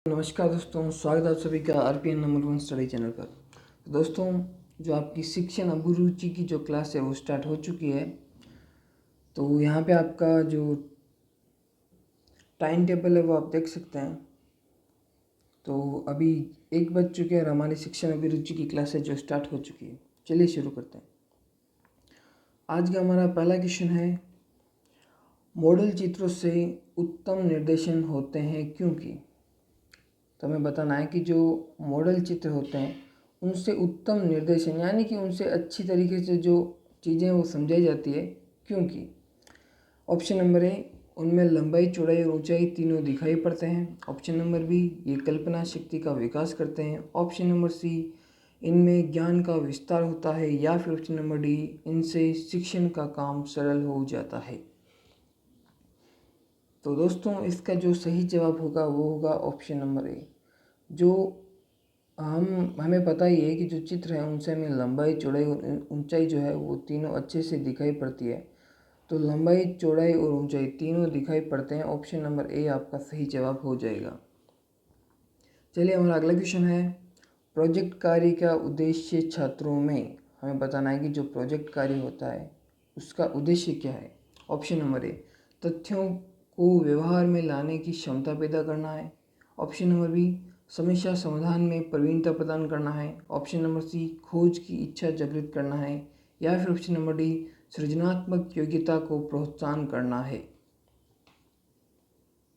नमस्कार दोस्तों, स्वागत है आप सभी का RPN नंबर 1 स्टडी चैनल पर। दोस्तों, जो आपकी शिक्षण अभिरुचि की जो क्लास है वो स्टार्ट हो चुकी है। तो यहाँ पे आपका जो टाइम टेबल है वो आप देख सकते हैं। तो अभी 1 बज चुके हैं और हमारी शिक्षण अभिरुचि की क्लास है जो स्टार्ट हो चुकी है। चलिए शुरू करते हैं। आज का हमारा पहला क्वेश्चन है, मॉडल चित्रों से उत्तम निर्देशन होते हैं क्योंकि। तो हमें बताना है कि जो मॉडल चित्र होते हैं उनसे उत्तम निर्देशन यानी कि उनसे अच्छी तरीके से जो चीज़ें वो समझाई जाती है क्योंकि। ऑप्शन नंबर ए, उनमें लंबाई चौड़ाई और ऊंचाई तीनों दिखाई पड़ते हैं। ऑप्शन नंबर बी, ये कल्पना शक्ति का विकास करते हैं। ऑप्शन नंबर सी, इनमें ज्ञान का विस्तार होता है। या फिर ऑप्शन नंबर डी, इनसे शिक्षण का काम सरल हो जाता है। तो दोस्तों, इसका जो सही जवाब होगा वो होगा ऑप्शन नंबर ए। जो हमें पता ही है कि जो चित्र है उनसे हमें लंबाई चौड़ाई और ऊंचाई जो है वो तीनों अच्छे से दिखाई पड़ती है। तो लंबाई चौड़ाई और ऊंचाई तीनों दिखाई पड़ते हैं। ऑप्शन नंबर ए आपका सही जवाब हो जाएगा। चलिए हमारा अगला क्वेश्चन है, प्रोजेक्ट कार्य का उद्देश्य छात्रों में। हमें बताना है कि जो प्रोजेक्ट कार्य होता है उसका उद्देश्य क्या है। ऑप्शन नंबर ए, तथ्यों को व्यवहार में लाने की क्षमता पैदा करना है। ऑप्शन नंबर बी, समस्या समाधान में प्रवीणता प्रदान करना है। ऑप्शन नंबर सी, खोज की इच्छा जागृत करना है। या फिर ऑप्शन नंबर डी, सृजनात्मक योग्यता को प्रोत्साहन करना है।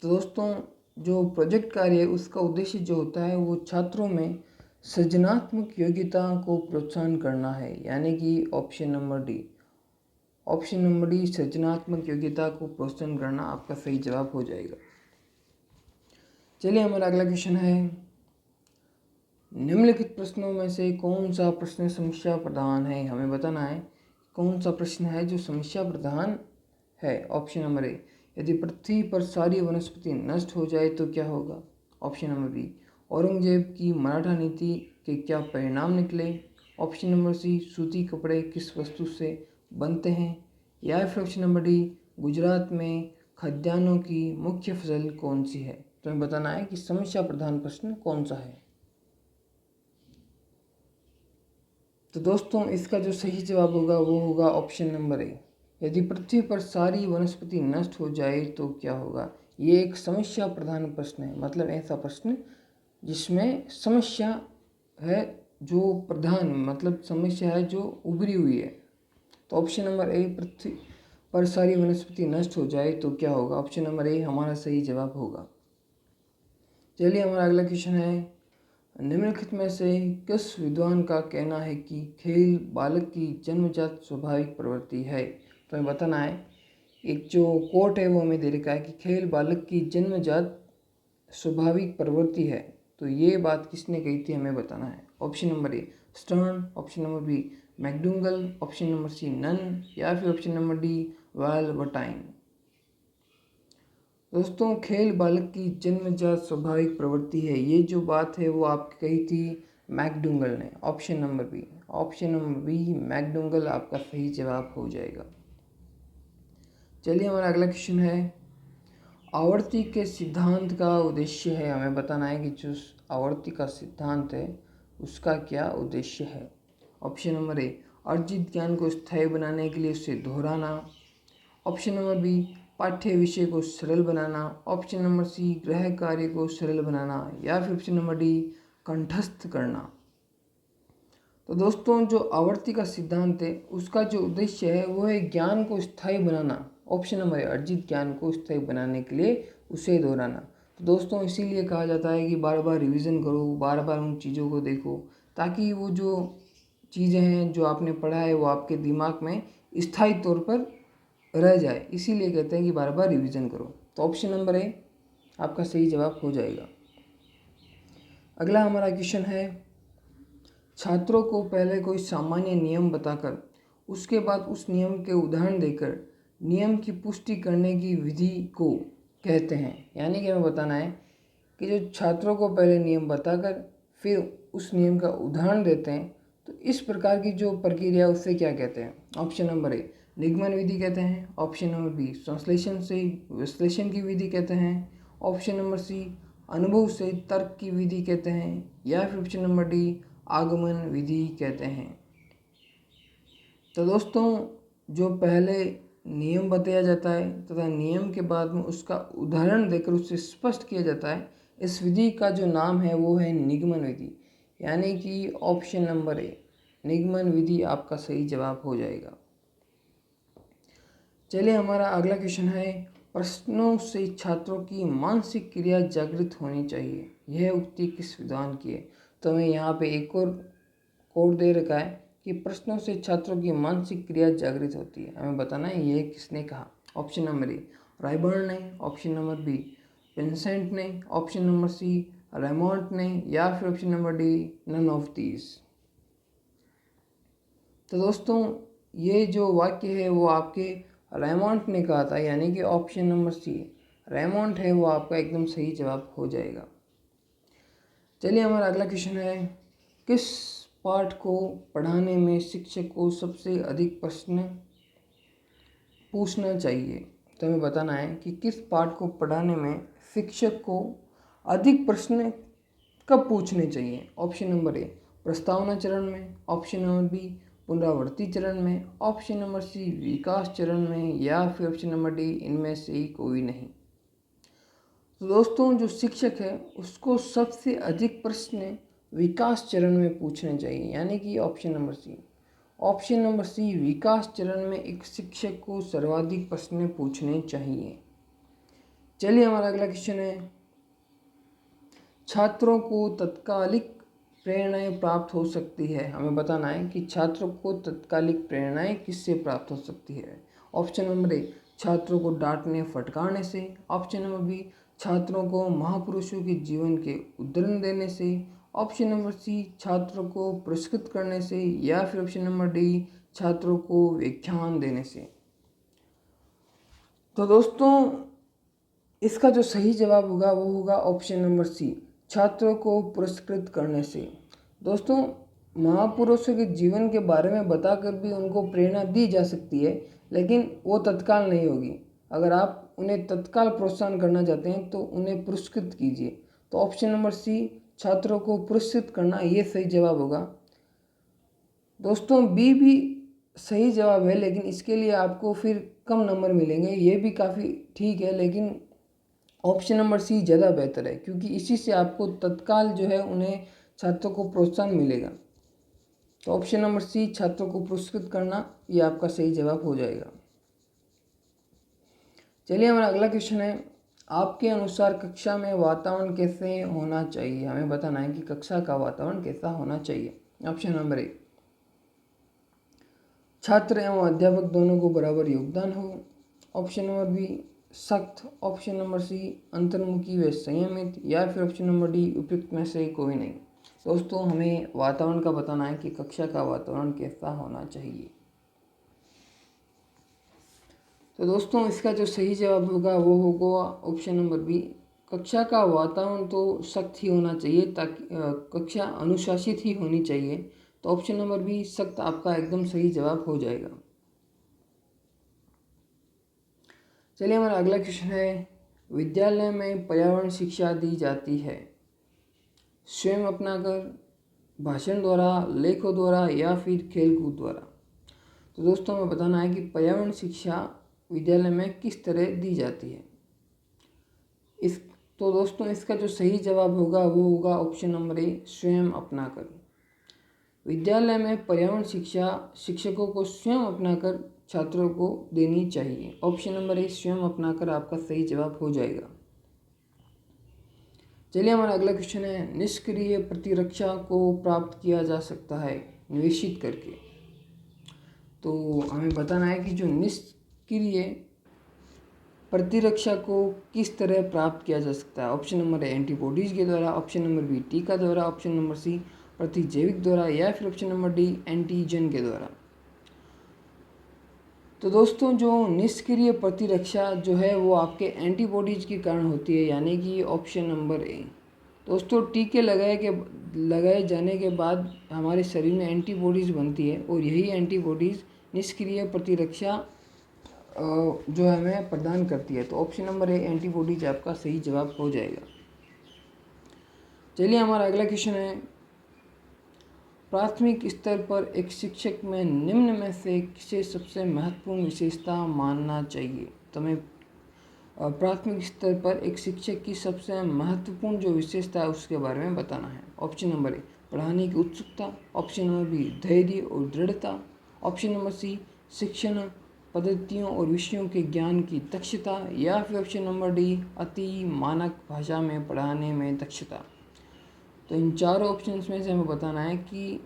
तो दोस्तों, जो प्रोजेक्ट कार्य है उसका उद्देश्य जो होता है वो छात्रों में सृजनात्मक योग्यता को प्रोत्साहन करना है, यानी कि option number D. Option number D, सृजनात्मक योग्यता को प्रोत्साहन करना आपका सही जवाब हो जाएगा। चलिए हमारा अगला क्वेश्चन है, निम्नलिखित प्रश्नों में से कौन सा प्रश्न समस्या प्रधान है। हमें बताना है कौन सा प्रश्न है जो समस्या प्रधान है। ऑप्शन नंबर ए, यदि पृथ्वी पर सारी वनस्पति नष्ट हो जाए तो क्या होगा। ऑप्शन नंबर बी, औरंगजेब की मराठा नीति के क्या परिणाम निकले। ऑप्शन नंबर सी, सूती कपड़े किस वस्तु से बनते हैं। या फिर ऑप्शन नंबर डी, गुजरात में खाद्यान्नों की मुख्य फसल कौन सी है। तो हमें बताना है कि समस्या प्रधान प्रश्न कौन सा है। तो दोस्तों, इसका जो सही जवाब होगा वो होगा ऑप्शन नंबर ए, यदि पृथ्वी पर सारी वनस्पति नष्ट हो जाए तो क्या होगा। ये एक समस्या प्रधान प्रश्न है, मतलब ऐसा प्रश्न जिसमें समस्या है जो प्रधान, मतलब समस्या है जो उभरी हुई है। तो ऑप्शन नंबर ए, पृथ्वी पर सारी वनस्पति नष्ट हो जाए तो क्या होगा। ऑप्शन नंबर ए हमारा सही जवाब होगा। चलिए हमारा अगला क्वेश्चन है, निम्नलिखित में से किस विद्वान का कहना है कि खेल बालक की जन्मजात स्वाभाविक प्रवृत्ति है। तो हमें बताना है, एक जो कोट है वो हमें दे रखा है कि खेल बालक की जन्मजात स्वाभाविक प्रवृत्ति है। तो ये बात किसने कही थी हमें बताना है। Option number A, Stern. Option number B, McDougall. Option number C, none. या फिर ऑप्शन नंबर डी, वाल्बर्टाइन। दोस्तों, खेल बालक की जन्मजात स्वाभाविक प्रवृत्ति है, ये जो बात है वो आपकी कही थी मैकडूगल ने। Option number B, option number B McDougall आपका सही जवाब हो जाएगा। चलिए हमारा अगला क्वेश्चन है, आवर्ती के सिद्धांत का उद्देश्य है। हमें बताना है कि जो आवर्ती का सिद्धांत है उसका क्या उद्देश्य है। ऑप्शन नंबर ए, अर्जित ज्ञान को स्थायी बनाने के लिए उसे दोहराना। ऑप्शन नंबर बी, पाठ्य विषय को सरल बनाना। ऑप्शन नंबर सी, गृह कार्य को सरल बनाना। या फिर ऑप्शन नंबर डी, कंठस्थ करना। तो दोस्तों, जो आवर्ती का सिद्धांत है उसका जो उद्देश्य है वो है ज्ञान को स्थायी बनाना। ऑप्शन नंबर है, अर्जित ज्ञान को स्थायी बनाने के लिए उसे दोहराना। तो दोस्तों, इसीलिए कहा जाता है कि बार बार रिवीजन करो, बार बार उन चीज़ों को देखो, ताकि वो जो चीज़ें हैं जो आपने पढ़ा है वो आपके दिमाग में स्थायी तौर पर रह जाए। इसीलिए कहते हैं कि बार बार रिवीजन करो। तो ऑप्शन नंबर ए आपका सही जवाब हो जाएगा। अगला हमारा क्वेश्चन है, छात्रों को पहले कोई सामान्य नियम बताकर उसके बाद उस नियम के उदाहरण देकर नियम की पुष्टि करने की विधि को कहते हैं। यानी कि हमें बताना है कि जो छात्रों को पहले नियम बताकर फिर उस नियम का उदाहरण देते हैं, तो इस प्रकार की जो प्रक्रिया उससे क्या कहते हैं। ऑप्शन नंबर ए, निगमन विधि कहते हैं। ऑप्शन नंबर बी, संश्लेषण से विश्लेषण की विधि कहते हैं। ऑप्शन नंबर सी, अनुभव से तर्क की विधि कहते हैं, या फिर ऑप्शन नंबर डी आगमन विधि कहते हैं। तो दोस्तों जो पहले नियम बताया जाता है तथा नियम के बाद में उसका उदाहरण देकर उससे स्पष्ट किया जाता है, इस विधि का जो नाम है वो है निगमन विधि, यानी कि ऑप्शन नंबर ए निगमन विधि आपका सही जवाब हो जाएगा। चलिए हमारा अगला क्वेश्चन है, प्रश्नों से छात्रों की मानसिक क्रिया जागृत होनी चाहिए, यह उक्ति किस विद्वान की है। तो हमें यहाँ पे एक और कोड दे रखा है कि प्रश्नों से छात्रों की मानसिक क्रिया जागृत होती है, हमें बताना है ये किसने कहा। ऑप्शन नंबर ए रायबर्न ने, ऑप्शन नंबर बी विंसेंट ने, ऑप्शन नंबर सी रेमोंट ने, या फिर option number D none of these. तो दोस्तों ये जो वाक्य है वो आपके रेमोंट ने कहा था, यानी कि ऑप्शन नंबर सी रेमोंट है वो आपका एकदम सही जवाब हो जाएगा। चलिए हमारा अगला क्वेश्चन है, किस पाठ को पढ़ाने में शिक्षक को सबसे अधिक प्रश्न पूछना चाहिए। तो हमें बताना है कि किस पाठ को पढ़ाने में शिक्षक को अधिक प्रश्न कब पूछने चाहिए। ऑप्शन नंबर ए प्रस्तावना चरण में, ऑप्शन नंबर बी पुनरावृत्ति चरण में, ऑप्शन नंबर सी विकास चरण में, या फिर ऑप्शन नंबर डी इनमें से ही कोई नहीं। तो दोस्तों जो शिक्षक है उसको सबसे अधिक प्रश्न विकास चरण में पूछने चाहिए, यानी कि option number C. Option number C विकास चरण में एक शिक्षक को सर्वाधिक प्रश्न पूछने चाहिए। चलिए हमारा अगला क्वेश्चन है, छात्रों को तत्कालिक प्रेरणाएं प्राप्त हो सकती है। हमें बताना है कि छात्रों को तत्कालिक प्रेरणाएं किससे प्राप्त हो सकती है। ऑप्शन नंबर ए छात्रों को डांटने फटकारने से, ऑप्शन नंबर बी छात्रों को महापुरुषों के जीवन के उदाहरण देने से, ऑप्शन नंबर सी छात्रों को पुरस्कृत करने से, या फिर ऑप्शन नंबर डी छात्रों को व्याख्यान देने से। तो दोस्तों इसका जो सही जवाब होगा वो होगा ऑप्शन नंबर सी छात्रों को पुरस्कृत करने से। दोस्तों महापुरुषों के जीवन के बारे में बताकर भी उनको प्रेरणा दी जा सकती है, लेकिन वो तत्काल नहीं होगी। अगर आप उन्हें तत्काल प्रोत्साहन करना चाहते हैं तो उन्हें पुरस्कृत कीजिए। तो ऑप्शन नंबर सी छात्रों को पुरस्कृत करना ये सही जवाब होगा। दोस्तों बी भी सही जवाब है, लेकिन इसके लिए आपको फिर कम नंबर मिलेंगे, ये भी काफ़ी ठीक है, लेकिन ऑप्शन नंबर सी ज़्यादा बेहतर है, क्योंकि इसी से आपको तत्काल जो है उन्हें छात्रों को प्रोत्साहन मिलेगा। तो ऑप्शन नंबर सी छात्रों को पुरस्कृत करना ये आपका सही जवाब हो जाएगा। चलिए हमारा अगला क्वेश्चन है, आपके अनुसार कक्षा में वातावरण कैसे होना चाहिए। हमें बताना है कि कक्षा का वातावरण कैसा होना चाहिए। ऑप्शन नंबर ए छात्र एवं अध्यापक दोनों को बराबर योगदान हो, ऑप्शन नंबर बी सख्त, ऑप्शन नंबर सी अंतर्मुखी व संयमित, या फिर ऑप्शन नंबर डी उपयुक्त में से कोई नहीं। दोस्तों हमें वातावरण का बताना है कि कक्षा का वातावरण कैसा होना चाहिए। तो दोस्तों इसका जो सही जवाब होगा वो होगा ऑप्शन नंबर बी कक्षा का वातावरण तो सख्त ही होना चाहिए, ताकि कक्षा अनुशासित ही होनी चाहिए। तो ऑप्शन नंबर बी सख्त आपका एकदम सही जवाब हो जाएगा। चलिए हमारा अगला क्वेश्चन है, विद्यालय में पर्यावरण शिक्षा दी जाती है स्वयं अपनाकर, भाषण द्वारा, लेखों द्वारा, या फिर खेलकूद द्वारा। तो दोस्तों हमें बताना है कि पर्यावरण शिक्षा विद्यालय में किस तरह दी जाती है। तो दोस्तों इसका जो सही जवाब होगा वो होगा ऑप्शन नंबर ए स्वयं अपनाकर। विद्यालय में पर्यावरण शिक्षा शिक्षकों को स्वयं अपनाकर छात्रों को देनी चाहिए। ऑप्शन नंबर ए स्वयं अपनाकर आपका सही जवाब हो जाएगा। चलिए हमारा अगला क्वेश्चन है, निष्क्रिय प्रतिरक्षा को प्राप्त किया जा सकता है निवेशित करके। तो हमें बताना है कि जो निष्क्रिय प्रतिरक्षा को किस तरह प्राप्त किया जा सकता है। ऑप्शन नंबर ए एंटीबॉडीज के द्वारा, ऑप्शन नंबर बी टीका द्वारा, ऑप्शन नंबर सी प्रतिजैविक द्वारा, या फिर ऑप्शन नंबर डी एंटीजन के द्वारा। तो दोस्तों जो निष्क्रिय प्रतिरक्षा जो है वो आपके एंटीबॉडीज के कारण होती है, यानी कि ऑप्शन नंबर ए। दोस्तों टीके लगाए जाने के बाद हमारे शरीर में एंटीबॉडीज़ बनती है, और यही एंटीबॉडीज़ निष्क्रिय प्रतिरक्षा जो हमें प्रदान करती है। तो ऑप्शन नंबर ए एंटीबॉडीज आपका सही जवाब हो जाएगा। चलिए हमारा अगला क्वेश्चन है, प्राथमिक स्तर पर एक शिक्षक में निम्न में से किसे सबसे महत्वपूर्ण विशेषता मानना चाहिए। तो हमें प्राथमिक स्तर पर एक शिक्षक की सबसे महत्वपूर्ण जो विशेषता है उसके बारे में बताना है। ऑप्शन नंबर ए पढ़ाने की उत्सुकता, ऑप्शन नंबर बी धैर्य और दृढ़ता, ऑप्शन नंबर सी शिक्षण पद्धतियों और विषयों के ज्ञान की दक्षता, या फिर ऑप्शन नंबर डी अति मानक भाषा में पढ़ाने में दक्षता। तो इन चारों ऑप्शंस में से हमें बताना है कि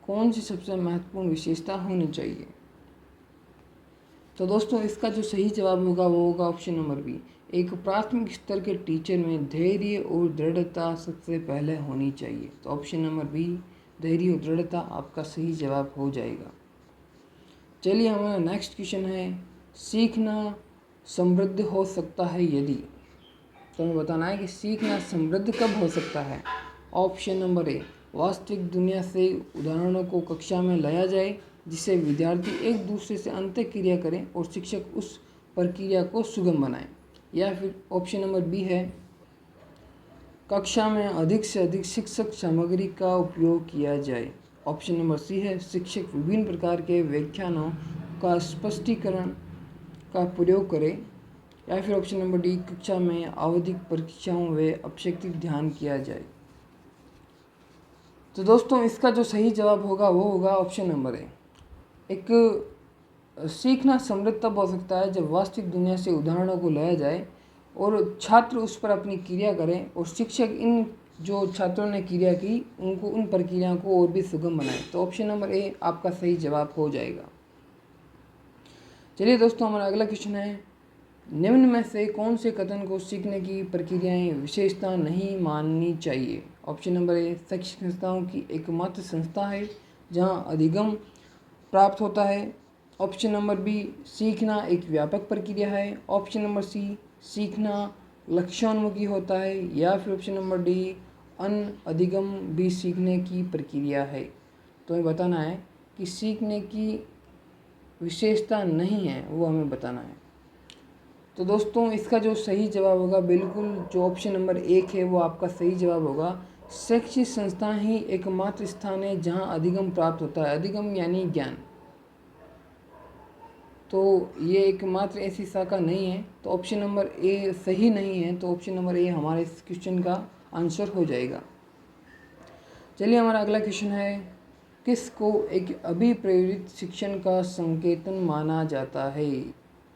कौन सी सबसे महत्वपूर्ण विशेषता होनी चाहिए। तो दोस्तों इसका जो सही जवाब होगा वो होगा ऑप्शन नंबर बी, एक प्राथमिक स्तर के टीचर में धैर्य और दृढ़ता सबसे पहले होनी चाहिए। तो ऑप्शन नंबर बी धैर्य और दृढ़ता आपका सही जवाब हो जाएगा। चलिए हमारा नेक्स्ट क्वेश्चन है, सीखना समृद्ध हो सकता है यदि। तो हमें बताना है कि सीखना समृद्ध कब हो सकता है। ऑप्शन नंबर ए वास्तविक दुनिया से उदाहरणों को कक्षा में लाया जाए जिससे विद्यार्थी एक दूसरे से अंतःक्रिया करें और शिक्षक उस प्रक्रिया को सुगम बनाएं, या फिर ऑप्शन नंबर बी है कक्षा में अधिक से अधिक शिक्षक सामग्री का उपयोग किया जाए। ऑप्शन नंबर सी है शिक्षक विभिन्न प्रकार के व्याख्यानों का स्पष्टीकरण का प्रयोग करें, या फिर ऑप्शन नंबर डी कक्षा में आवधिक परीक्षाओं व अपेक्षित ध्यान किया जाए। तो दोस्तों इसका जो सही जवाब होगा वो होगा ऑप्शन नंबर ए, एक सीखना समृद्ध तब हो सकता है जब वास्तविक दुनिया से उदाहरणों को लाया जाए और छात्र उस पर अपनी क्रिया करें और शिक्षक इन जो छात्रों ने क्रिया की उनको उन प्रक्रियाओं को और भी सुगम बनाए। तो ऑप्शन नंबर ए आपका सही जवाब हो जाएगा। चलिए दोस्तों हमारा अगला क्वेश्चन है, निम्न में से कौन से कथन को सीखने की प्रक्रियाएं विशेषता नहीं माननी चाहिए। ऑप्शन नंबर ए शैक्षिक संस्थाओं की एकमात्र संस्था है जहां अधिगम प्राप्त होता है। ऑप्शन नंबर बी सीखना एक व्यापक प्रक्रिया है। ऑप्शन नंबर सी सीखना लक्ष्योन्मुखी होता है, या फिर ऑप्शन नंबर डी अधिगम भी सीखने की प्रक्रिया है। तो हमें बताना है कि सीखने की विशेषता नहीं है वो हमें बताना है। तो दोस्तों इसका जो सही जवाब होगा बिल्कुल जो ऑप्शन नंबर एक है वो आपका सही जवाब होगा। शैक्षिक संस्था ही एकमात्र स्थान है जहां अधिगम प्राप्त होता है। अधिगम यानी ज्ञान, तो ये एकमात्र ऐसी शाखा नहीं है। तो ऑप्शन नंबर ए सही नहीं है, तो ऑप्शन नंबर ए हमारे इस क्वेश्चन का आंसर हो जाएगा। चलिए हमारा अगला क्वेश्चन है, किसको एक अभिप्रेरित शिक्षण का संकेतन माना जाता है।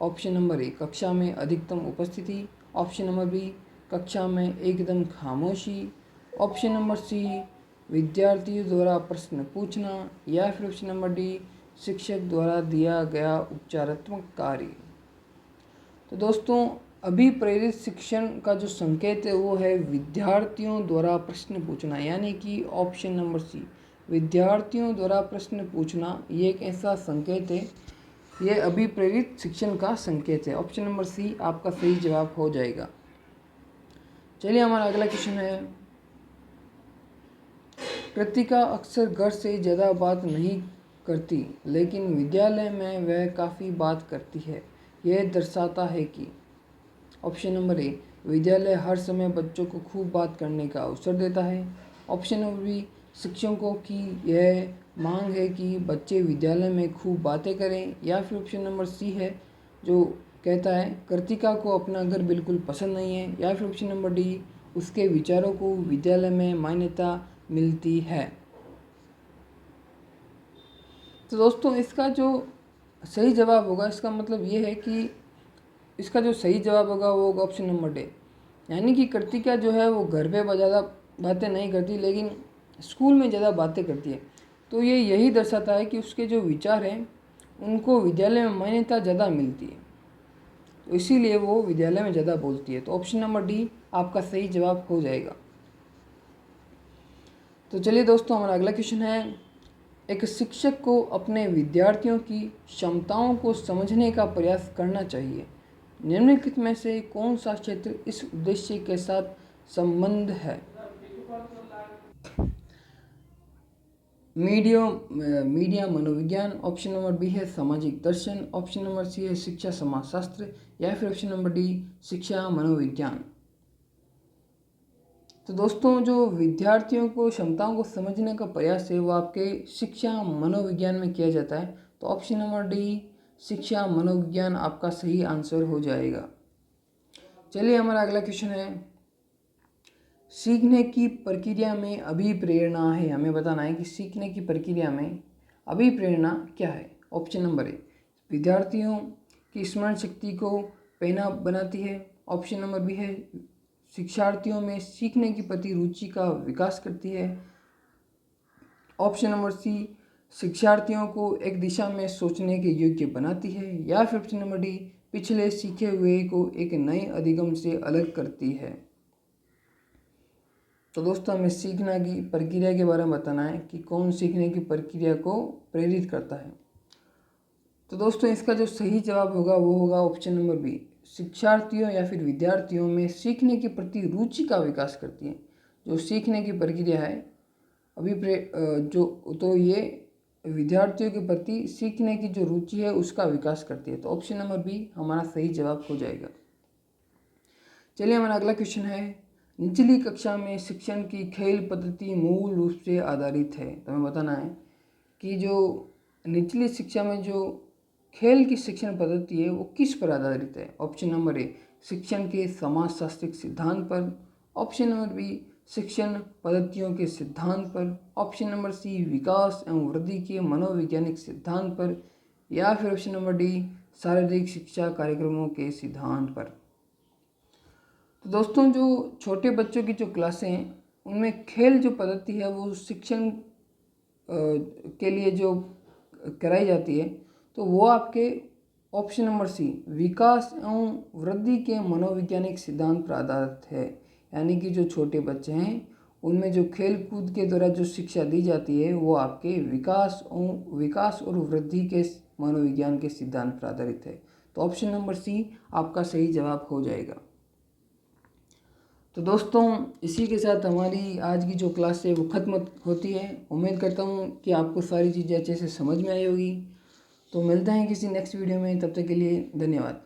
ऑप्शन नंबर ए कक्षा में अधिकतम उपस्थिति, ऑप्शन नंबर बी कक्षा में एकदम खामोशी, ऑप्शन नंबर सी विद्यार्थियों द्वारा प्रश्न पूछना, या फिर ऑप्शन नंबर डी शिक्षक द्वारा दिया गया उपचारात्मक कार्य। तो दोस्तों अभिप्रेरित शिक्षण का जो संकेत है वो है विद्यार्थियों द्वारा प्रश्न पूछना, यानी कि ऑप्शन नंबर सी विद्यार्थियों द्वारा प्रश्न पूछना ये एक ऐसा संकेत है, ये अभिप्रेरित शिक्षण का संकेत है। ऑप्शन नंबर सी आपका सही जवाब हो जाएगा। चलिए हमारा अगला क्वेश्चन है, कृतिका अक्सर घर से ज़्यादा बात नहीं करती लेकिन विद्यालय में वह काफ़ी बात करती है, यह दर्शाता है कि। ऑप्शन नंबर ए विद्यालय हर समय बच्चों को खूब बात करने का अवसर देता है। ऑप्शन नंबर बी शिक्षकों की यह मांग है कि बच्चे विद्यालय में खूब बातें करें, या फिर ऑप्शन नंबर सी है जो कहता है कृतिका को अपना घर बिल्कुल पसंद नहीं है, या फिर ऑप्शन नंबर डी उसके विचारों को विद्यालय में मान्यता मिलती है। तो दोस्तों इसका जो सही जवाब होगा इसका मतलब ये है कि इसका जो सही जवाब होगा वो होगा ऑप्शन नंबर डी, यानी कि कृतिका जो है वो घर पे ज़्यादा बातें नहीं करती लेकिन स्कूल में ज़्यादा बातें करती है। तो ये यही दर्शाता है कि उसके जो विचार हैं उनको विद्यालय में मान्यता ज़्यादा मिलती है, तो इसीलिए वो विद्यालय में ज़्यादा बोलती है। तो ऑप्शन नंबर डी आपका सही जवाब हो जाएगा। तो चलिए दोस्तों हमारा अगला क्वेश्चन है, एक शिक्षक को अपने विद्यार्थियों की क्षमताओं को समझने का प्रयास करना चाहिए। निम्नलिखित में से कौन सा क्षेत्र इस उद्देश्य के साथ संबंध है। मीडिया मनोविज्ञान, ऑप्शन नंबर बी है सामाजिक दर्शन, ऑप्शन नंबर सी है शिक्षा समाजशास्त्र, या फिर ऑप्शन नंबर डी शिक्षा मनोविज्ञान। तो दोस्तों जो विद्यार्थियों को क्षमताओं को समझने का प्रयास है वो आपके शिक्षा मनोविज्ञान में किया जाता है। तो ऑप्शन नंबर डी शिक्षा मनोविज्ञान आपका सही आंसर हो जाएगा। चलिए हमारा अगला क्वेश्चन है, सीखने की प्रक्रिया में अभिप्रेरणा है। हमें बताना है कि सीखने की प्रक्रिया में अभिप्रेरणा क्या है। ऑप्शन नंबर ए विद्यार्थियों की स्मरण शक्ति को पैना बनाती है। ऑप्शन नंबर बी है शिक्षार्थियों में सीखने के प्रति रुचि का विकास करती है। ऑप्शन नंबर सी शिक्षार्थियों को एक दिशा में सोचने के योग्य बनाती है। या फिर ऑप्शन नंबर डी पिछले सीखे हुए को एक नए अधिगम से अलग करती है। तो दोस्तों हमें सीखना की प्रक्रिया के बारे में बताना है कि कौन सीखने की प्रक्रिया को प्रेरित करता है। तो दोस्तों इसका जो सही जवाब होगा वो होगा ऑप्शन नंबर बी शिक्षार्थियों या फिर विद्यार्थियों में सीखने के प्रति रुचि का विकास करती है। जो सीखने की प्रक्रिया है तो ये विद्यार्थियों के प्रति सीखने की जो रुचि है उसका विकास करती है। तो ऑप्शन नंबर बी हमारा सही जवाब हो जाएगा। चलिए हमारा अगला क्वेश्चन है, निचली कक्षा में शिक्षण की खेल पद्धति मूल रूप से आधारित है। तो हमें बताना है कि जो निचली शिक्षा में जो खेल की शिक्षण पद्धति है वो किस पर आधारित है। ऑप्शन नंबर ए शिक्षण के समाजशास्त्रिक सिद्धांत पर। ऑप्शन नंबर बी शिक्षण पद्धतियों के सिद्धांत पर। ऑप्शन नंबर सी विकास एवं वृद्धि के मनोवैज्ञानिक सिद्धांत पर। या फिर ऑप्शन नंबर डी शारीरिक शिक्षा कार्यक्रमों के सिद्धांत पर। तो दोस्तों जो छोटे बच्चों की जो क्लासें हैं उनमें खेल जो पद्धति है वो शिक्षण के लिए जो कराई जाती है तो वो आपके ऑप्शन नंबर सी विकास एवं वृद्धि के मनोवैज्ञानिक सिद्धांत पर आधारित है। यानी कि जो छोटे बच्चे हैं उनमें जो खेल कूद के द्वारा जो शिक्षा दी जाती है वो आपके विकास और वृद्धि के मनोविज्ञान के सिद्धांत पर आधारित है। तो ऑप्शन नंबर सी आपका सही जवाब हो जाएगा। तो दोस्तों इसी के साथ हमारी आज की जो क्लास है वो ख़त्म होती है। उम्मीद करता हूँ कि आपको सारी चीज़ें अच्छे से समझ में आई होगी। तो मिलते हैं किसी नेक्स्ट वीडियो में, तब तक के लिए धन्यवाद।